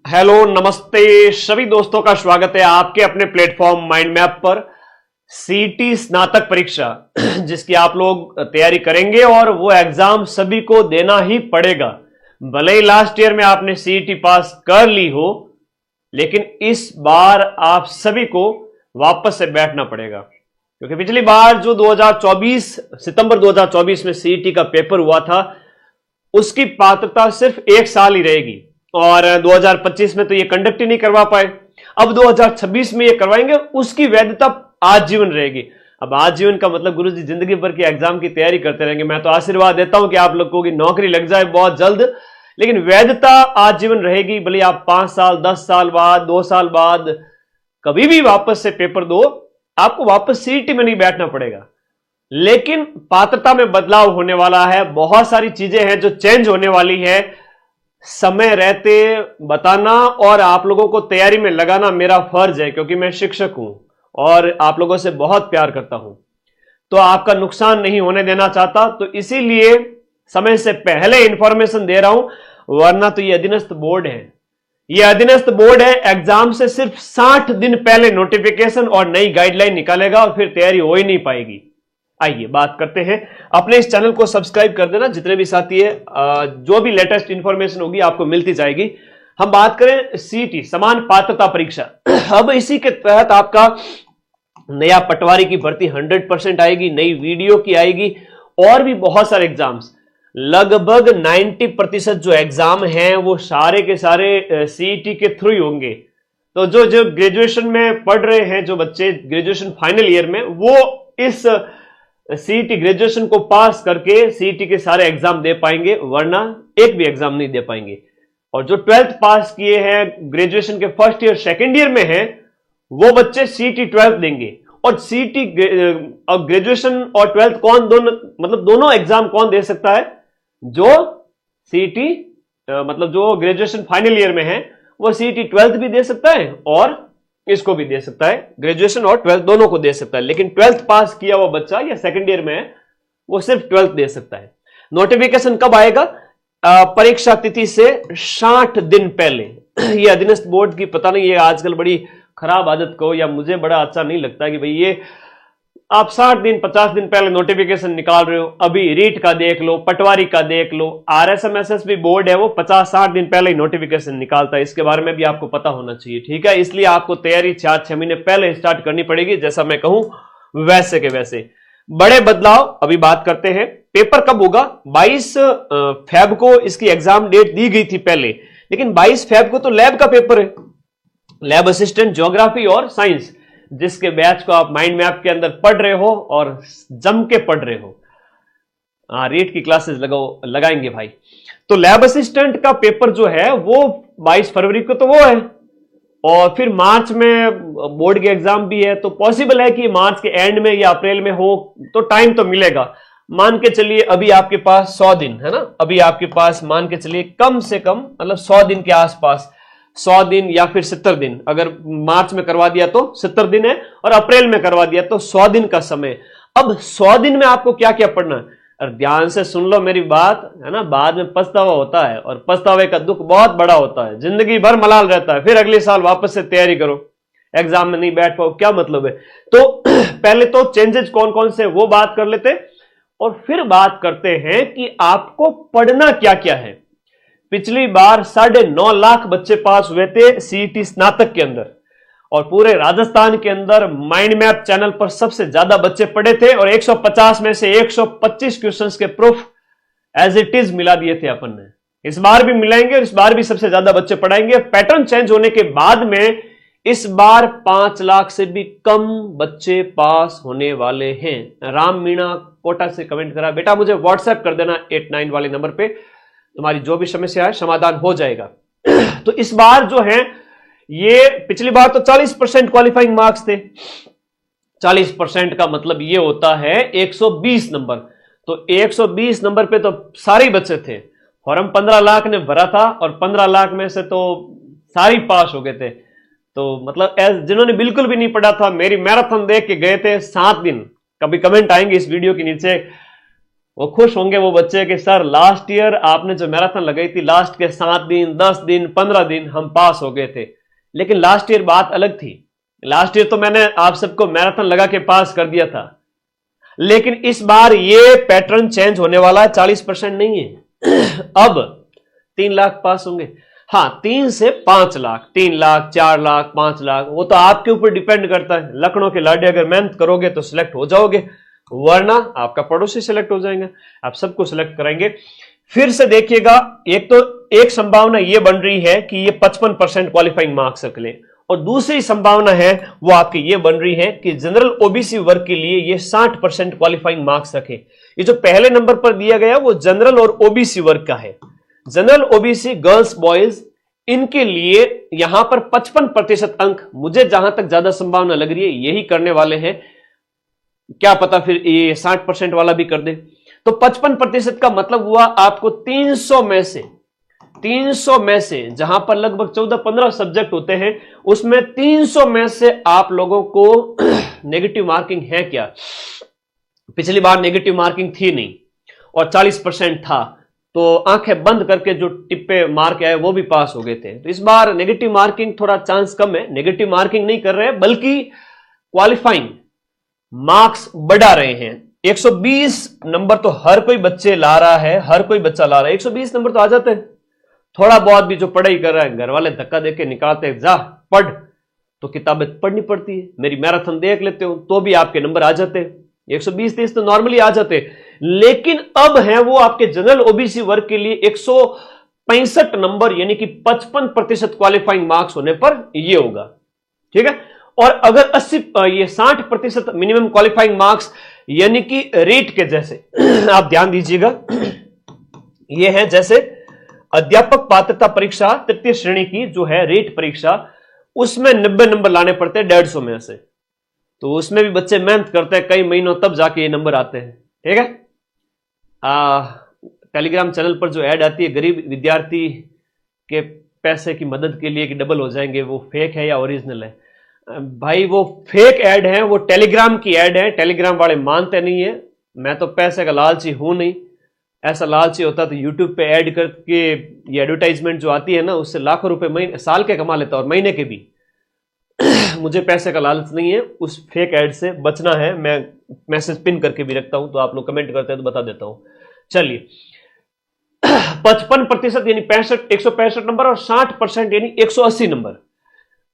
Hello नमस्ते सभी दोस्तों का स्वागत है आपके अपने प्लेटफॉर्म माइंड मैप पर। सीटी स्नातक परीक्षा जिसकी आप लोग तैयारी करेंगे और वो एग्जाम सभी को देना ही पड़ेगा। भले ही लास्ट ईयर में आपने सीटी पास कर ली हो, लेकिन इस बार आप सभी को वापस से बैठना पड़ेगा, क्योंकि पिछली बार जो 2024 सितंबर 2024 में सीटी का पेपर हुआ था उसकी पात्रता सिर्फ एक साल ही रहेगी और 2025 में तो ये कंडक्ट ही नहीं करवा पाए। अब 2026 में ये करवाएंगे, उसकी वैधता आजीवन रहेगी। अब आजीवन का मतलब गुरुजी जिंदगी भर की एग्जाम की तैयारी करते रहेंगे। मैं तो आशीर्वाद देता हूं कि आप लोगों की नौकरी लग जाए बहुत जल्द, लेकिन वैधता आजीवन रहेगी। भले आप 5 साल 10 साल बाद 2 साल बाद कभी भी वापस से पेपर दो, आपको वापस सीटी में नहीं बैठना पड़ेगा। लेकिन पात्रता में बदलाव होने वाला है, बहुत सारी चीजें हैं जो चेंज होने वाली है। समय रहते बताना और आप लोगों को तैयारी में लगाना मेरा फर्ज है, क्योंकि मैं शिक्षक हूं और आप लोगों से बहुत प्यार करता हूं, तो आपका नुकसान नहीं होने देना चाहता। तो इसीलिए समय से पहले इंफॉर्मेशन दे रहा हूं, वरना तो ये अधीनस्थ बोर्ड है। ये अधीनस्थ बोर्ड है, एग्जाम से सिर्फ 60 दिन पहले नोटिफिकेशन और नई गाइडलाइन निकालेगा और फिर तैयारी हो ही नहीं पाएगी। आइए बात करते हैं। अपने इस चैनल को सब्सक्राइब कर देना, जितने भी साथी है जो भी लेटेस्ट इंफॉर्मेशन होगी आपको मिलती जाएगी। हम बात करें सीटी समान पात्रता परीक्षा। अब इसी के तहत आपका नया पटवारी की भर्ती 100% आएगी, नई वीडियो की आएगी और भी बहुत सारे एग्जाम्स। लगभग 90% जो एग्जाम हैं वो सारे के सारे सीटी के थ्रू ही होंगे। तो जो ग्रेजुएशन में पढ़ रहे हैं, जो बच्चे ग्रेजुएशन फाइनल ईयर में, वो इस सीटी ग्रेजुएशन को पास करके सीटी के सारे एग्जाम दे पाएंगे, वरना एक भी एग्जाम नहीं दे पाएंगे। और जो 12th पास किए हैं, ग्रेजुएशन के फर्स्ट ईयर सेकेंड ईयर में हैं, वो बच्चे सीटी 12th देंगे। और सीटी ग्रेजुएशन और 12th कौन दोनों एग्जाम कौन दे सकता है? जो सीटी जो ग्रेजुएशन फाइनल ईयर में है वो सीटी 12th भी दे सकता है और इसको भी दे सकता है, ग्रेजुएशन और 12th दोनों को दे सकता है। लेकिन 12th पास किया हुआ बच्चा या सेकंड ईयर में है, वो सिर्फ 12th दे सकता है। नोटिफिकेशन कब आएगा? परीक्षा तिथि से 60 दिन पहले। ये अधीनस्थ बोर्ड की पता नहीं, ये आजकल बड़ी खराब आदत को, या मुझे बड़ा अच्छा नहीं लगता कि भाई ये आप 60 दिन 50 दिन पहले नोटिफिकेशन निकाल रहे हो। अभी रीट का देख लो, पटवारी का देख लो, आरएसएमएसएस भी बोर्ड है, वो 50-60 दिन पहले ही नोटिफिकेशन निकालता है। इसके बारे में भी आपको पता होना चाहिए, ठीक है? इसलिए आपको तैयारी 4-6 महीने पहले स्टार्ट करनी पड़ेगी, जैसा मैं कहूं वैसे के वैसे। बड़े बदलाव अभी बात करते हैं। पेपर कब होगा? 22 फेब को इसकी एग्जाम डेट दी गई थी पहले, लेकिन 22 फेब को तो लैब का पेपर है, लैब असिस्टेंट ज्योग्राफी और साइंस, जिसके बैच को आप माइंड मैप के अंदर पढ़ रहे हो और जम के पढ़ रहे हो। रीट की क्लासेस लगाएंगे भाई। तो लैब असिस्टेंट का पेपर जो है वो 22 फरवरी को तो वो है, और फिर मार्च में बोर्ड के एग्जाम भी है। तो पॉसिबल है कि मार्च के एंड में या अप्रैल में हो, तो टाइम तो मिलेगा। मान के चलिए अभी आपके पास 100 दिन है ना, अभी आपके पास मान के चलिए कम से कम 100 दिन के आसपास, 100 दिन या फिर 70 दिन। अगर मार्च में करवा दिया तो 70 दिन है, और अप्रैल में करवा दिया तो 100 दिन का समय। अब 100 दिन में आपको क्या क्या पढ़ना है? और ध्यान से सुन लो मेरी बात, है ना? बाद में पछतावा होता है, और पछतावे का दुख बहुत बड़ा होता है, जिंदगी भर मलाल रहता है। फिर अगले साल वापस से तैयारी करो, एग्जाम में नहीं बैठ पाओ, क्या मतलब है? तो पहले तो चेंजेस कौन कौन से वो बात कर लेते, और फिर बात करते हैं कि आपको पढ़ना क्या क्या है। पिछली बार 9.5 लाख बच्चे पास हुए थे सीईटी स्नातक के अंदर, और पूरे राजस्थान के अंदर माइंड मैप चैनल पर सबसे ज्यादा बच्चे पढ़े थे, और 150 में से 125 क्वेश्चंस के प्रूफ एज इट इज मिला दिए थे अपन ने। इस बार भी मिलाएंगे और इस बार भी सबसे ज्यादा बच्चे पढ़ाएंगे। पैटर्न चेंज होने के बाद में इस बार 5 लाख से भी कम बच्चे पास होने वाले हैं। राम मीणा कोटा से कमेंट करा, बेटा मुझे व्हाट्सएप कर देना 89 वाले नंबर पे, तुम्हारी जो भी समस्या है समाधान हो जाएगा। तो इस बार जो है, ये पिछली बार तो 40% क्वालिफाइंग मार्क्स थे। 40% का मतलब ये होता है 120 नंबर। तो 120 नंबर पे तो सारे बच्चे थे। फॉर्म 15 लाख ने भरा था, और 15 लाख में से तो सारे पास हो गए थे। तो मतलब जिन्होंने बिल्कुल भी नहीं पढ़ा था, मेरी मैराथन देख के गए थे 7 दिन, कभी कमेंट आएंगे इस वीडियो के नीचे, वो खुश होंगे वो बच्चे कि सर लास्ट ईयर आपने जो मैराथन लगाई थी, लास्ट के 7 दिन 10 दिन 15 दिन हम पास हो गए थे। लेकिन लास्ट ईयर बात अलग थी। लास्ट ईयर तो मैंने आप सबको मैराथन लगा के पास कर दिया था, लेकिन इस बार ये पैटर्न चेंज होने वाला है। 40% नहीं है। अब 3 लाख पास होंगे। हाँ, 3 से 5 लाख, 3 लाख 4 लाख 5 लाख, वो तो आपके ऊपर डिपेंड करता है। लखनऊ के लाडे अगर मेहनत करोगे तो सिलेक्ट हो जाओगे, वरना आपका पड़ोसी सिलेक्ट हो जाएंगे। आप सबको सिलेक्ट कराएंगे। फिर से देखिएगा, एक संभावना यह बन रही है कि ये 55% क्वालिफाइंग मार्क्स रख लें, और दूसरी संभावना है वो आपकी ये बन रही है कि जनरल ओबीसी वर्ग के लिए ये 60% क्वालिफाइंग मार्क्स रखे। ये जो पहले नंबर पर दिया गया वो जनरल और ओबीसी वर्ग का है। जनरल ओबीसी गर्ल्स बॉयज, इनके लिए यहां पर 55% अंक मुझे जहां तक ज्यादा संभावना लग रही है यही करने वाले हैं। क्या पता फिर ये 60% वाला भी कर दे। तो 55% का मतलब हुआ आपको 300 में से जहां पर लगभग 14-15 सब्जेक्ट होते हैं, उसमें 300 में से आप लोगों को नेगेटिव मार्किंग है क्या? पिछली बार नेगेटिव मार्किंग थी नहीं और 40% था, तो आंखें बंद करके जो टिप्पे मार्क आए वो भी पास हो गए थे। तो इस बार नेगेटिव मार्किंग थोड़ा चांस कम है। नेगेटिव मार्किंग नहीं कर रहे हैं, बल्कि क्वालिफाइंग मार्क्स बढ़ा रहे हैं। 120 नंबर तो हर कोई बच्चे ला रहा है, हर कोई बच्चा ला रहा है। 120 नंबर तो आ जाते हैं। थोड़ा बहुत भी जो पढ़ाई कर रहा है, घर वाले धक्का देके निकालते हैं, जा पढ़, तो किताबें पढ़नी पड़ती है। मेरी मैराथन देख लेते हो तो भी आपके नंबर आ जाते हैं। 120-30 तो नॉर्मली आ जाते हैं। लेकिन अब है वो आपके जनरल ओबीसी वर्ग के लिए 165 नंबर, यानी कि 55% क्वालिफाइंग मार्क्स होने पर यह होगा। ठीक है। और अगर 60% मिनिमम क्वालिफाइंग मार्क्स, यानी कि रेट के जैसे आप ध्यान दीजिएगा, यह है जैसे अध्यापक पात्रता परीक्षा तृतीय श्रेणी की जो है रेट परीक्षा, उसमें 90 नंबर लाने पड़ते हैं 150 में से। तो उसमें भी बच्चे मेहनत करते हैं कई महीनों, तब जाके ये नंबर आते हैं। ठीक है। टेलीग्राम चैनल पर जो ऐड आती है गरीब विद्यार्थी के पैसे की मदद के लिए कि डबल हो जाएंगे, वो फेक है या ओरिजिनल है? भाई वो फेक ऐड है, वो टेलीग्राम की ऐड है। टेलीग्राम वाले मानते नहीं है। मैं तो पैसे का लालची हूं नहीं। ऐसा लालची होता तो यूट्यूब पे ऐड करके ये एडवर्टाइजमेंट जो आती है ना, उससे लाखों रुपए महीने साल के कमा लेता और महीने के भी। मुझे पैसे का लालच नहीं है, उस फेक ऐड से बचना है। मैं मैसेज पिन करके भी रखता हूं, तो आप लोग कमेंट करते हैं तो बता देता हूं। चलिए, 55% यानी 165 नंबर और 60% यानी 180 नंबर।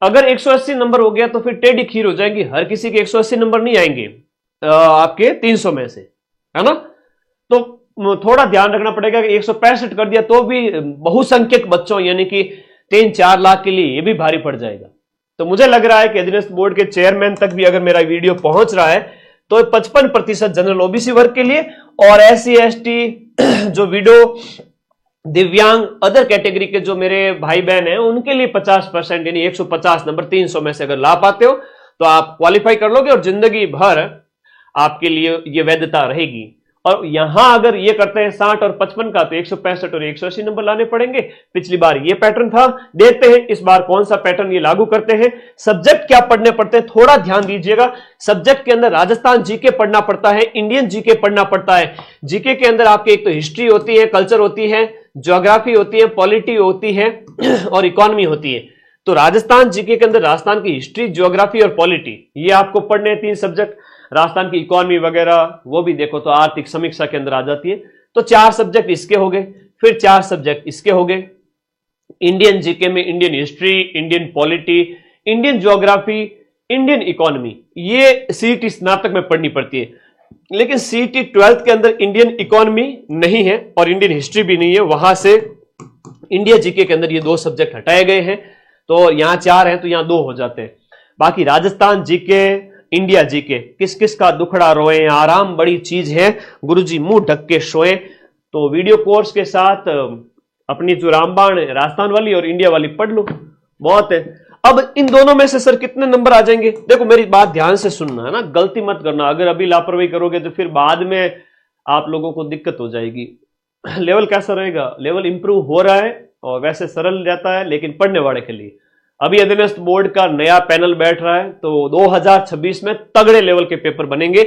अगर 180 नंबर हो गया तो फिर टेढ़ी खीर हो जाएगी। हर किसी के 180 नंबर नहीं आएंगे आपके 300 में से, है ना। तो थोड़ा ध्यान रखना पड़ेगा कि 165 कर दिया तो भी बहुसंख्यक बच्चों, यानी कि 3-4 लाख के लिए ये भी भारी पड़ जाएगा। तो मुझे लग रहा है कि अधीनस्थ बोर्ड के चेयरमैन तक भी अगर मेरा वीडियो पहुंच रहा है तो 55% जनरल ओबीसी वर्ग के लिए, और SC ST जो विडो दिव्यांग अदर कैटेगरी के जो मेरे भाई बहन हैं उनके लिए 50% यानी 150 नंबर 300 में से अगर ला पाते हो तो आप क्वालिफाई कर लोगे और जिंदगी भर आपके लिए ये वैधता रहेगी। और यहां अगर ये करते हैं 60 और 55 का, तो 165 और 180 नंबर लाने पड़ेंगे। पिछली बार ये पैटर्न था, देखते हैं इस बार कौन सा पैटर्न ये लागू करते हैं। सब्जेक्ट क्या पढ़ने पड़ते हैं थोड़ा ध्यान दीजिएगा। सब्जेक्ट के अंदर राजस्थान जीके पढ़ना पड़ता है, इंडियन जीके पढ़ना पड़ता है। जीके के अंदर आपके एक तो हिस्ट्री होती है, कल्चर होती है, ज्योग्राफी होती है, पॉलिटी होती है और इकोनॉमी होती है। तो राजस्थान जीके के अंदर राजस्थान की हिस्ट्री, ज्योग्राफी और पॉलिटी, ये आपको पढ़ने हैं 3 सब्जेक्ट। राजस्थान की इकोनॉमी वगैरह वो भी देखो तो आर्थिक समीक्षा के अंदर आ जाती है। तो 4 सब्जेक्ट इसके हो गए, फिर 4 सब्जेक्ट इसके हो गए। इंडियन जीके में Indian history, Indian polity, Indian geography, Indian economy, ये सीईटी स्नातक में पढ़नी पड़ती है। लेकिन सीईटी 12th के अंदर इंडियन इकोनॉमी नहीं है और इंडियन हिस्ट्री भी नहीं है, वहां से इंडिया जीके के अंदर ये 2 सब्जेक्ट हटाए गए हैं। तो यहां 4 हैं तो यहां 2 हो जाते हैं। बाकी राजस्थान जीके, इंडिया जीके, किस किस का दुखड़ा रोए, आराम बड़ी चीज है, गुरुजी मुंह ढक के सोए। तो वीडियो कोर्स के साथ अपनी जो रामबाण राजस्थान वाली और इंडिया वाली पढ़ लो, बहुत है। अब इन दोनों में से सर कितने नंबर आ जाएंगे? देखो मेरी बात ध्यान से सुनना है ना, गलती मत करना। अगर अभी लापरवाही करोगे तो फिर बाद में आप लोगों को दिक्कत हो जाएगी। लेवल कैसा रहेगा? लेवल इंप्रूव हो रहा है और वैसे सरल रहता है, लेकिन पढ़ने वाले के लिए। अभी अधीनस्थ बोर्ड का नया पैनल बैठ रहा है, तो 2026 में तगड़े लेवल के पेपर बनेंगे।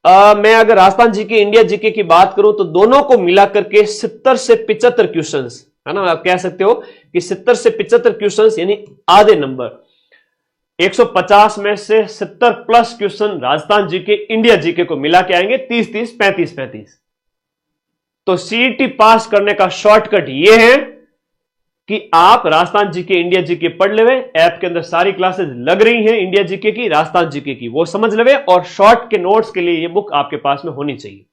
मैं अगर राजस्थान जीके इंडिया जीके की बात करूं तो दोनों को मिला करके 70 से 75 क्वेश्चंस, है ना, आप कह सकते हो कि 70 से 75 क्वेश्चंस यानी आधे नंबर। 150 में से 70 plus question Rajasthan GK India GK को मिला के आएंगे, 30-30 35-35। तो सीईटी पास करने का शॉर्टकट यह है कि आप राजस्थान जीके इंडिया जीके पढ़ लेवे। ऐप के अंदर सारी क्लासेस लग रही हैं इंडिया जीके की राजस्थान जीके की, वो समझ लेवे और शॉर्ट के नोट्स के लिए ये बुक आपके पास में होनी चाहिए।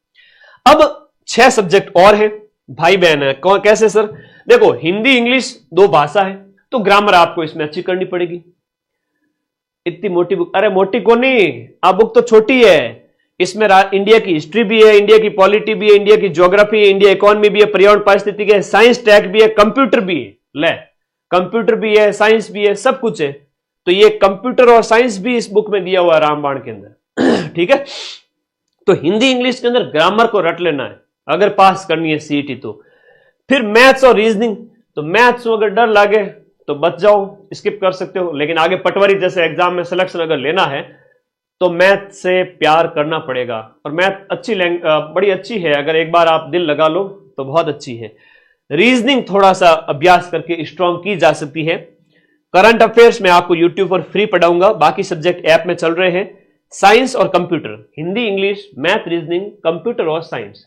अब 6 सब्जेक्ट और हैं, भाई बहन है। कौन कैसे सर? देखो, हिंदी इंग्लिश 2 भाषा है तो ग्रामर आपको इसमें अच्छी करनी पड़ेगी। इतनी मोटी बुक, अरे मोटी को नहीं, आप बुक तो छोटी है। इसमें इंडिया की हिस्ट्री भी है, इंडिया की पॉलिटी भी है, इंडिया की ज्योग्राफी है, इंडिया इकोनॉमी भी है, पर्यावरण पारिस्थितिकी है, साइंस टैग भी है, कंप्यूटर भी है। ले, कंप्यूटर भी है, साइंस भी है, सब कुछ है। तो ये कंप्यूटर और साइंस भी इस बुक में दिया हुआ है रामबाण के अंदर। ठीक है, तो हिंदी इंग्लिश के अंदर ग्रामर को रट लेना है अगर पास करनी है सीईटी। तो फिर मैथ्स और रीजनिंग, तो मैथ्स में अगर डर लगे तो बच जाओ, स्किप कर सकते हो, लेकिन आगे पटवारी जैसे एग्जाम में सिलेक्शन अगर लेना है तो मैथ से प्यार करना पड़ेगा। और मैथ अच्छी बड़ी अच्छी है, अगर एक बार आप दिल लगा लो तो बहुत अच्छी है। रीजनिंग थोड़ा सा अभ्यास करके स्ट्रॉन्ग की जा सकती है। करंट अफेयर्स में आपको यूट्यूब पर फ्री पढ़ाऊंगा, बाकी सब्जेक्ट ऐप में चल रहे हैं। साइंस और computer, Hindi English math reasoning computer और साइंस,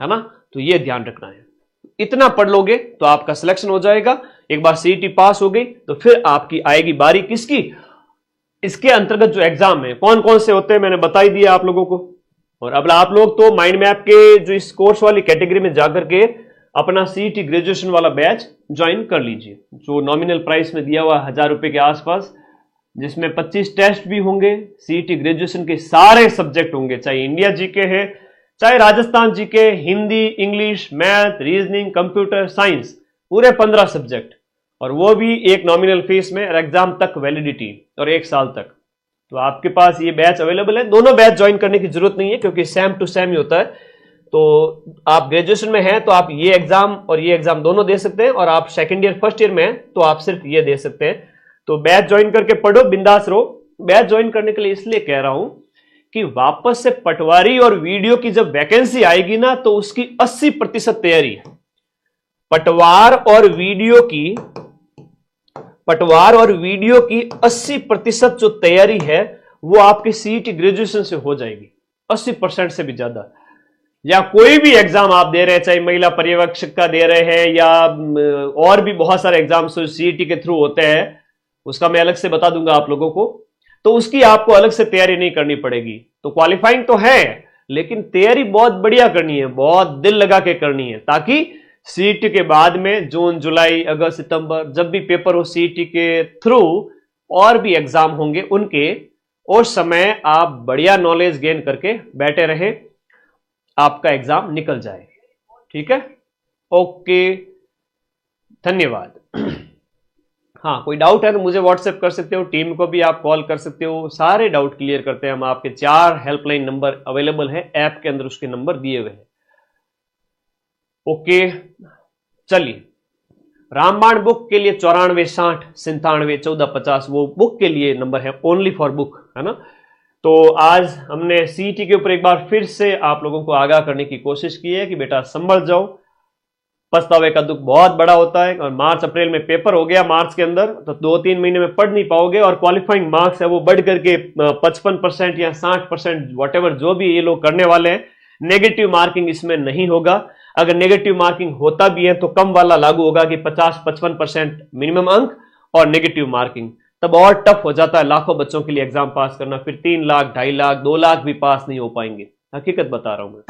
है ना, तो ये ध्यान रखना है। इतना पढ़ लोगे तो आपका सिलेक्शन हो जाएगा। एक बार सीईटी पास हो गई तो फिर आपकी आएगी बारी किसकी? इसके अंतर्गत जो एग्जाम है कौन कौन से होते हैं मैंने बता ही दिया आप लोगों को। और अब आप लोग तो माइंड मैप के जो इस कोर्स वाली कैटेगरी में जाकर के अपना सीईटी ग्रेजुएशन वाला बैच ज्वाइन कर लीजिए, जो नॉमिनल प्राइस में दिया हुआ 1000 रुपए के आसपास, जिसमें 25 टेस्ट भी होंगे। सीईटी ग्रेजुएशन के सारे सब्जेक्ट होंगे, चाहे इंडिया जीके है, चाहे Rajasthan GK, Hindi English math reasoning computer science, पूरे 15 सब्जेक्ट, और वो भी एक नॉमिनल फीस में, और एग्जाम तक वैलिडिटी और 1 साल तक। तो आपके पास ये बैच अवेलेबल है। दोनों बैच ज्वाइन करने की जरूरत नहीं है क्योंकि सेम टू सेम ही होता है। तो आप ग्रेजुएशन में हैं तो आप ये एग्जाम और ये एग्जाम दोनों दे सकते हैं, और आप सेकंड ईयर फर्स्ट ईयर में हैं तो आप सिर्फ ये दे सकते हैं। तो बैच ज्वाइन करके पढ़ो, बिंदास रहो। बैच ज्वाइन करने के लिए इसलिए कह रहा हूं कि वापस से पटवारी और वीडियो की जब वैकेंसी आएगी ना तो उसकी 80% तैयारी है। पटवार और वीडियो की 80% जो तैयारी है वो आपकी सीईटी ग्रेजुएशन से हो जाएगी, 80% से भी ज्यादा। या कोई भी एग्जाम आप दे रहे हैं, चाहे महिला पर्यवेक्षक का दे रहे हैं या और भी बहुत सारे एग्जाम्स सीईटी के थ्रू होते हैं, उसका मैं अलग से बता दूंगा आप लोगों को, तो उसकी आपको अलग से तैयारी नहीं करनी पड़ेगी। तो क्वालिफाइंग तो है लेकिन तैयारी बहुत बढ़िया करनी है, बहुत दिल लगा के करनी है, ताकि सीईटी के बाद में जून जुलाई अगस्त सितंबर जब भी पेपर हो सीईटी के थ्रू और भी एग्जाम होंगे उनके, उस समय आप बढ़िया नॉलेज गेन करके बैठे रहे, आपका एग्जाम निकल जाए। ठीक है, ओके, धन्यवाद। हाँ, कोई डाउट है तो मुझे व्हाट्सएप कर सकते हो, टीम को भी आप कॉल कर सकते हो, सारे डाउट क्लियर करते हैं हम। आपके 4 हेल्पलाइन नंबर अवेलेबल है ऐप के अंदर, उसके नंबर दिए हुए हैं। ओके, चलिए, रामबाण बुक के लिए 94 60 97 14 50 वो बुक के लिए नंबर है, ओनली फॉर बुक, है ना। तो आज हमने सीईटी के ऊपर एक बार फिर से आप लोगों को आगाह करने की कोशिश की है कि बेटा संभल जाओ, पछतावे का दुख बहुत बड़ा होता है। और मार्च अप्रैल में पेपर हो गया मार्च के अंदर, तो 2-3 महीने में पढ़ नहीं पाओगे, और क्वालिफाइंग मार्क्स है वो बढ़ करके 55% या 60% वॉटेवर जो भी ये लोग करने वाले हैं, नेगेटिव मार्किंग इसमें नहीं होगा। अगर नेगेटिव मार्किंग होता भी है तो कम वाला लागू होगा कि 50-55% मिनिमम अंक और नेगेटिव मार्किंग, तब और टफ हो जाता है लाखों बच्चों के लिए एग्जाम पास करना। फिर 3 लाख 2.5 लाख 2 लाख भी पास नहीं हो पाएंगे, हकीकत बता रहा हूं मैं।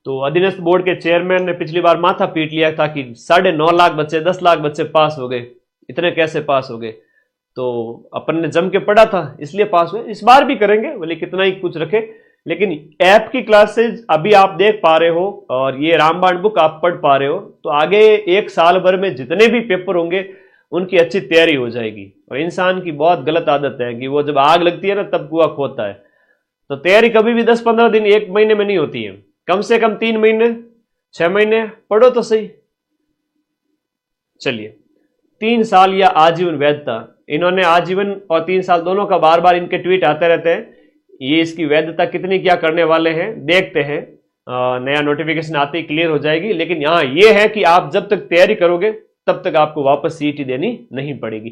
तो अधीनस्थ बोर्ड के चेयरमैन ने पिछली बार माथा पीट लिया था कि 9.5 लाख बच्चे 10 लाख बच्चे पास हो गए, इतने कैसे पास हो गए। तो अपन ने जम के पढ़ा था इसलिए पास हुए, इस बार भी करेंगे भले कितना ही कुछ रखे। लेकिन ऐप की क्लासेज अभी आप देख पा रहे हो और ये रामबाण बुक आप पढ़ पा रहे हो, तो आगे 1 साल भर में जितने भी पेपर होंगे उनकी अच्छी तैयारी हो जाएगी। और इंसान की बहुत गलत आदत है कि वो जब आग लगती है ना तब कुआं खोदता है। तो तैयारी कभी भी 10-15 दिन 1 महीने में नहीं होती है, कम से कम 3 महीने 6 महीने पढ़ो तो सही। चलिए, 3 साल या आजीवन वैधता, इन्होंने आजीवन और 3 साल दोनों का बार बार इनके ट्वीट आते रहते हैं। ये इसकी वैधता कितनी क्या करने वाले हैं देखते हैं, नया नोटिफिकेशन आते ही क्लियर हो जाएगी। लेकिन यहां ये है कि आप जब तक तैयारी करोगे तब तक आपको वापस सीईटी देनी नहीं पड़ेगी।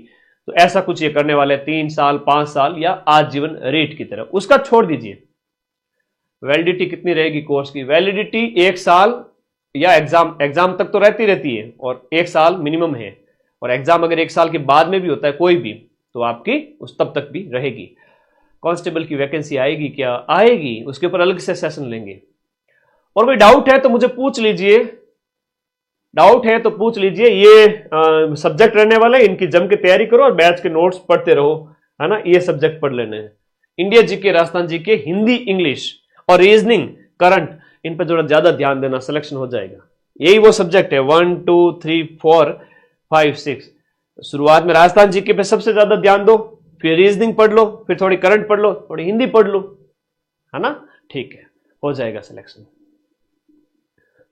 तो ऐसा कुछ ये करने वाले 3 साल 5 साल या आजीवन रेट की तरह, उसका छोड़ दीजिए। वैलिडिटी कितनी रहेगी कोर्स की? वैलिडिटी 1 साल या एग्जाम तक तो रहती है और 1 साल मिनिमम है। और एग्जाम अगर 1 साल के बाद में भी होता है कोई भी, तो आपकी उस तब तक भी रहेगी। कांस्टेबल की वैकेंसी आएगी क्या? आएगी, उसके ऊपर अलग से सेशन लेंगे। और कोई डाउट है तो मुझे पूछ लीजिए, ये सब्जेक्ट रहने वाले, इनकी जम के तैयारी करो और बैच के नोट्स पढ़ते रहो, है ना। ये सब्जेक्ट पढ़ लेने हैं, India GK, Rajasthan GK, Hindi, English और रीजनिंग, करंट, इन पर थोड़ा ज्यादा ध्यान देना, सिलेक्शन हो जाएगा। यही वो सब्जेक्ट है 1 2 3 4 5 6। शुरुआत में राजस्थान जीके पे सबसे ज्यादा ध्यान दो, फिर रीजनिंग पढ़ लो, फिर थोड़ी करंट पढ़ लो, थोड़ी हिंदी पढ़ लो, है ना। ठीक है, हो जाएगा सिलेक्शन।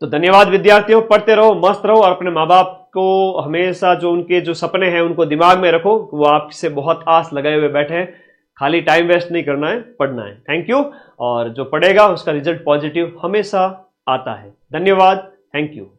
तो धन्यवाद विद्यार्थियों, पढ़ते रहो, मस्त रहो और अपने माँ बाप को हमेशा जो उनके जो सपने हैं उनको दिमाग में रखो। वो आपसे बहुत आस लगाए हुए बैठे हैं, खाली टाइम वेस्ट नहीं करना है, पढ़ना है। Thank you. और जो पढ़ेगा उसका रिजल्ट पॉजिटिव हमेशा आता है। धन्यवाद, थैंक यू।